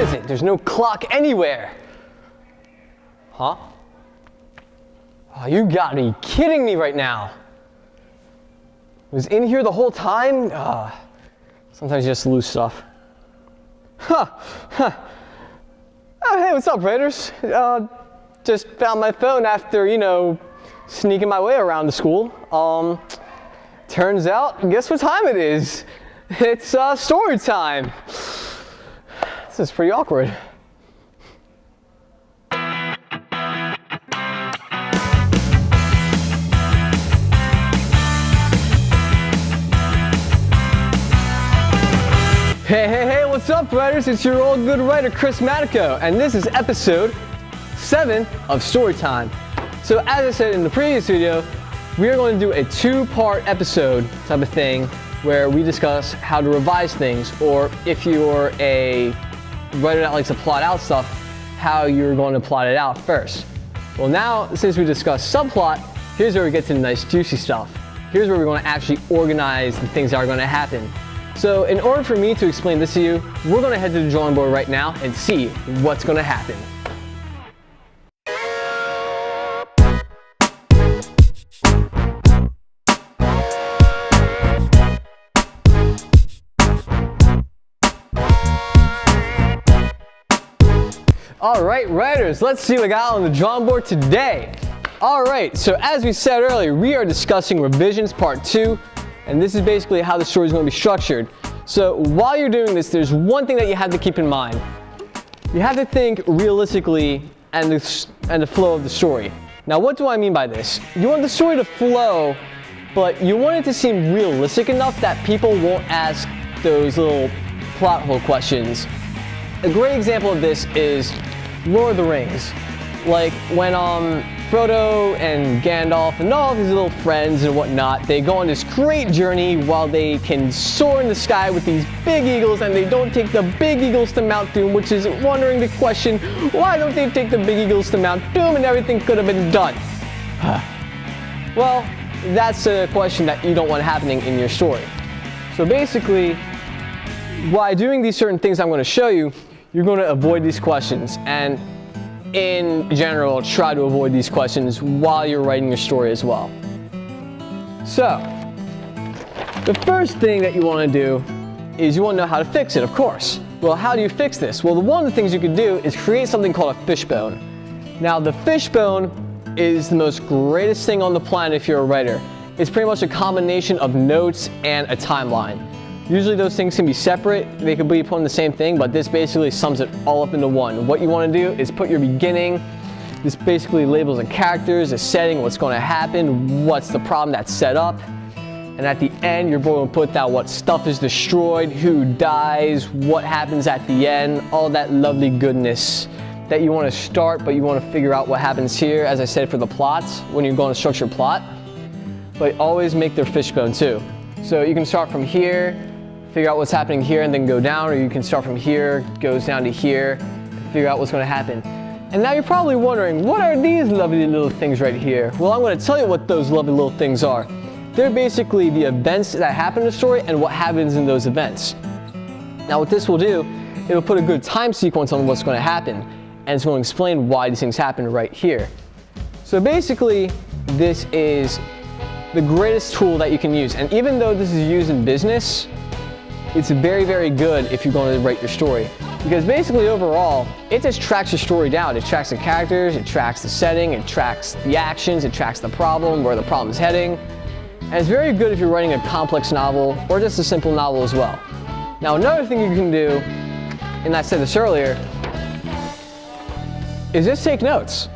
is it? There's no clock anywhere. Huh? Oh, you gotta be kidding me right now. It was in here the whole time? Sometimes you just lose stuff. Oh, hey, what's up, Raiders? Just found my phone after, sneaking my way around the school. Turns out, guess what time it is? It's story time. This is pretty awkward. Hey, what's up, writers? It's your old good writer, Chris Matico, and this is episode 7 of Storytime. So as I said in the previous video, we are going to do a 2-part episode type of thing where we discuss how to revise things, or if you're a writer that likes to plot out stuff, how you're going to plot it out first. Well, now, since we discussed subplot, here's where we get to the nice juicy stuff. Here's where we're going to actually organize the things that are going to happen. So in order for me to explain this to you, we're going to head to the drawing board right now and see what's going to happen. Alright, writers, let's see what I got on the drawing board today. Alright, so as we said earlier, we are discussing revisions part 2. And this is basically how the story is going to be structured. So while you're doing this, there's one thing that you have to keep in mind. You have to think realistically and the flow of the story. Now, what do I mean by this? You want the story to flow, but you want it to seem realistic enough that people won't ask those little plot hole questions. A great example of this is Lord of the Rings. Like when Frodo and Gandalf and all of his little friends and whatnot, they go on this great journey while they can soar in the sky with these big eagles, and they don't take the big eagles to Mount Doom, which is wondering the question, why don't they take the big eagles to Mount Doom and everything could have been done? Well, that's a question that you don't want happening in your story. So basically, by doing these certain things I'm going to show you, you're going to avoid these questions, and in general, try to avoid these questions while you're writing your story as well. So, the first thing that you want to do is you want to know how to fix it, of course. Well, how do you fix this? Well, one of the things you can do is create something called a fishbone. Now, the fishbone is the most greatest thing on the planet if you're a writer. It's pretty much a combination of notes and a timeline. Usually those things can be separate, they could be put in the same thing, but this basically sums it all up into one. What you want to do is put your beginning, this basically labels the characters, the setting, what's going to happen, what's the problem that's set up, and at the end you're going to put down what stuff is destroyed, who dies, what happens at the end, all that lovely goodness that you want to start, but you want to figure out what happens here, as I said, for the plots, when you're going to structure plot. But always make their fishbone too. So you can start from here, figure out what's happening here and then go down, or you can start from here, goes down to here, and figure out what's going to happen. And now you're probably wondering, what are these lovely little things right here? Well, I'm going to tell you what those lovely little things are. They're basically the events that happen in the story and what happens in those events. Now what this will do, it'll put a good time sequence on what's going to happen, and it's going to explain why these things happen right here. So basically, this is the greatest tool that you can use. And even though this is used in business, it's very, very good if you're going to write your story. Because basically overall, it just tracks your story down. It tracks the characters, it tracks the setting, it tracks the actions, it tracks the problem, where the problem is heading. And it's very good if you're writing a complex novel or just a simple novel as well. Now another thing you can do, and I said this earlier, is just take notes.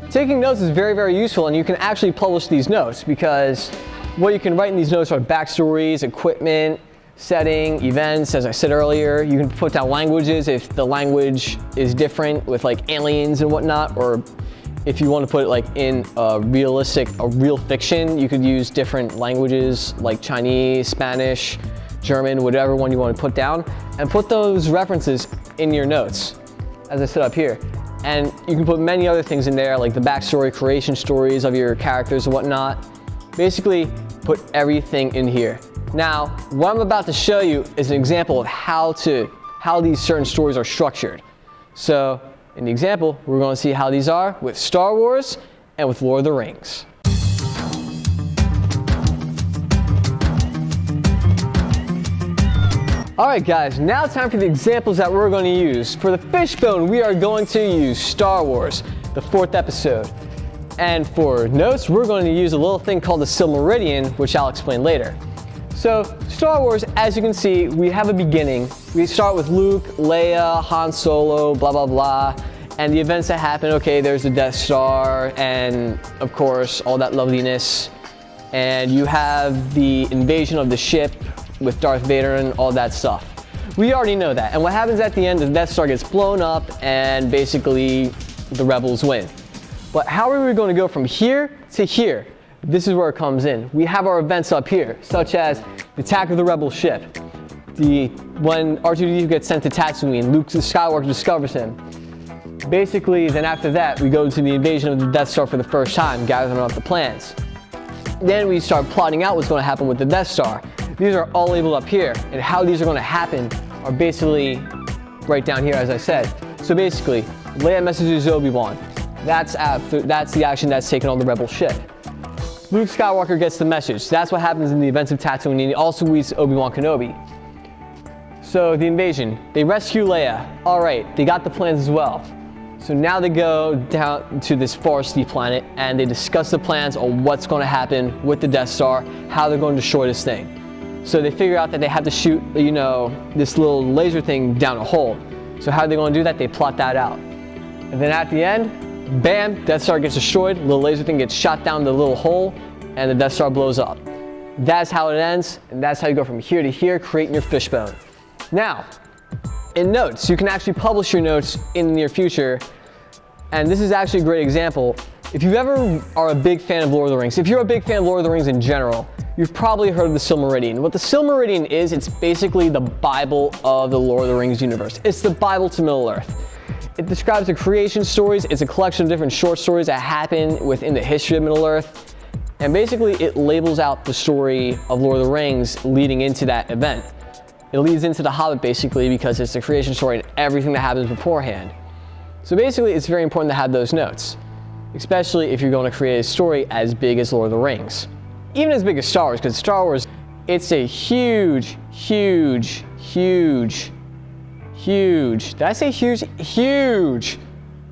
Taking notes is very, very useful, and you can actually publish these notes because what you can write in these notes are backstories, equipment, setting, events. As I said earlier, you can put down languages if the language is different with like aliens and whatnot, or if you want to put it like in a real fiction, you could use different languages like Chinese, Spanish, German, whatever one you want to put down, and put those references in your notes, as I said up here. And you can put many other things in there, like the backstory, creation stories of your characters and whatnot. Basically, put everything in here. Now, what I'm about to show you is an example of how these certain stories are structured. So in the example, we're going to see how these are with Star Wars and with Lord of the Rings. Alright guys, now time for the examples that we're going to use. For the fishbone, we are going to use Star Wars, the 4th episode. And for notes, we're going to use a little thing called the Silmarillion, which I'll explain later. So, Star Wars, as you can see, we have a beginning. We start with Luke, Leia, Han Solo, blah blah blah, and the events that happen. Okay, there's the Death Star, and of course, all that loveliness. And you have the invasion of the ship with Darth Vader and all that stuff. We already know that. And what happens at the end, the Death Star gets blown up and basically the rebels win. But how are we going to go from here to here? This is where it comes in. We have our events up here, such as the attack of the rebel ship, when R2-D2 gets sent to Tatooine, Luke Skywalker discovers him. Basically, then after that, we go to the invasion of the Death Star for the first time, gathering up the plans. Then we start plotting out what's going to happen with the Death Star. These are all labeled up here, and how these are going to happen are basically right down here, as I said. So basically, Leia messages Obi-Wan. That's the action that's taken on the rebel ship. Luke Skywalker gets the message. That's what happens in the events of Tatooine, and he also meets Obi-Wan Kenobi. So the invasion, they rescue Leia. All right, they got the plans as well. So now they go down to this foresty planet, and they discuss the plans on what's going to happen with the Death Star, how they're going to destroy this thing. So they figure out that they have to shoot, this little laser thing down a hole. So how are they going to do that? They plot that out. And then at the end, bam, Death Star gets destroyed, the little laser thing gets shot down the little hole, and the Death Star blows up. That's how it ends, and that's how you go from here to here, creating your fishbone. Now, in notes, you can actually publish your notes in the near future, and this is actually a great example. If you ever are a big fan of Lord of the Rings, if you're a big fan of Lord of the Rings in general, you've probably heard of the Silmarillion. What the Silmarillion is, it's basically the Bible of the Lord of the Rings universe. It's the Bible to Middle-earth. It describes the creation stories. It's a collection of different short stories that happen within the history of Middle-earth. And basically, it labels out the story of Lord of the Rings leading into that event. It leads into The Hobbit, basically, because it's the creation story and everything that happens beforehand. So basically, it's very important to have those notes, especially if you're going to create a story as big as Lord of the Rings. Even as big as Star Wars, because Star Wars, it's a huge, huge, huge, huge, did I say huge? Huge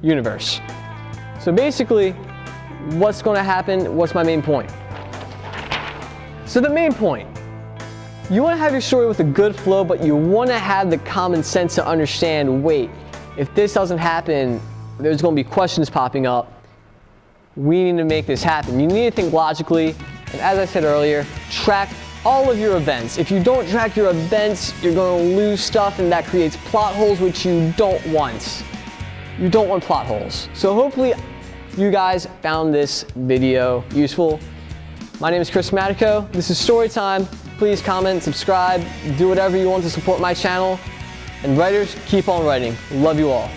universe. So basically, what's going to happen? What's my main point? So the main point, you want to have your story with a good flow, but you want to have the common sense to understand, wait, if this doesn't happen, there's going to be questions popping up. We need to make this happen. You need to think logically, and as I said earlier, track all of your events. If you don't track your events, you're going to lose stuff, and that creates plot holes, which you don't want. You don't want plot holes. So hopefully you guys found this video useful. My name is Chris Matico. This is Storytime. Please comment, subscribe, do whatever you want to support my channel. And writers, keep on writing. Love you all.